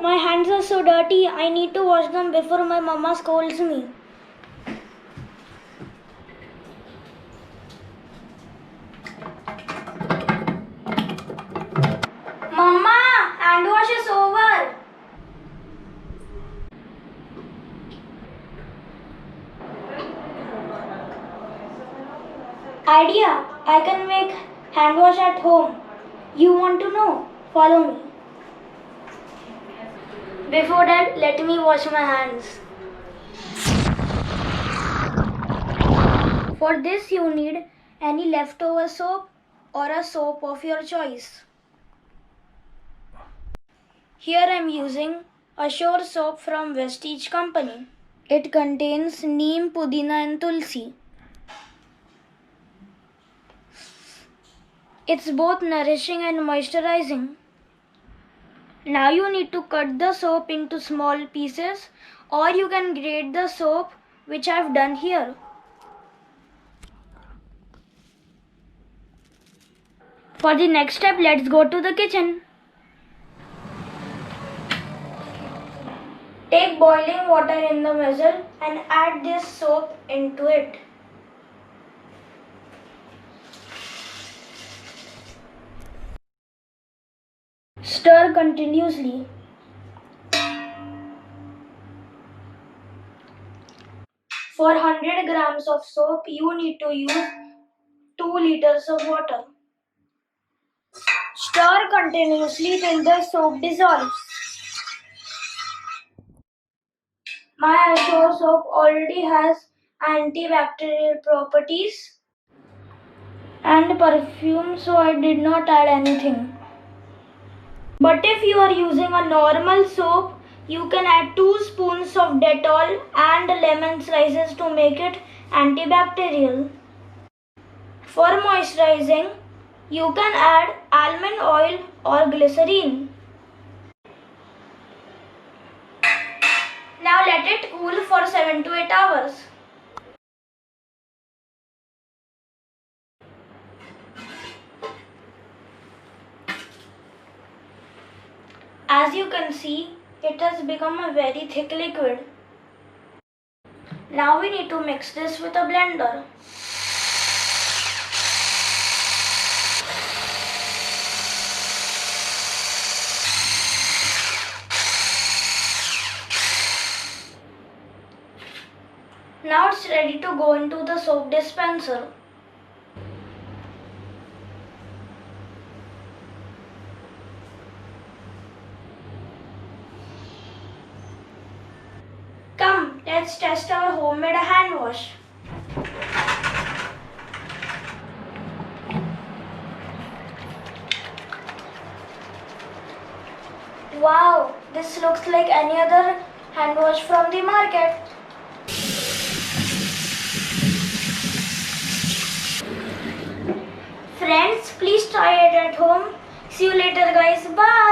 my hands are so dirty. I need to wash them before my mama scolds me. Mama, hand wash is over. Idea, I can make hand wash at home. You want to know? Follow me. Before that, let me wash my hands. For this you need any leftover soap or a soap of your choice. Here I am using a Shore soap from Vestige company. It contains neem, pudina and tulsi. It's both nourishing and moisturizing. Now you need to cut the soap into small pieces, or you can grate the soap, which I've done here. For the next step, let's go to the kitchen. Take boiling water in the vessel and add this soap into it. Stir continuously. For 100 grams of soap, you need to use 2 liters of water. Stir continuously till the soap dissolves. My Shore soap already has antibacterial properties and perfume, so I did not add anything. But if you are using a normal soap, you can add 2 spoons of Dettol and lemon slices to make it antibacterial. For moisturizing, you can add almond oil or glycerine. Now let it cool for 7 to 8 hours. As you can see, it has become a very thick liquid. Now we need to mix this with a blender. Now it's ready to go into the soap dispenser. Come, let's test our homemade hand wash. Wow, this looks like any other hand wash from the market. Friends, please try it at home. See you later guys. Bye.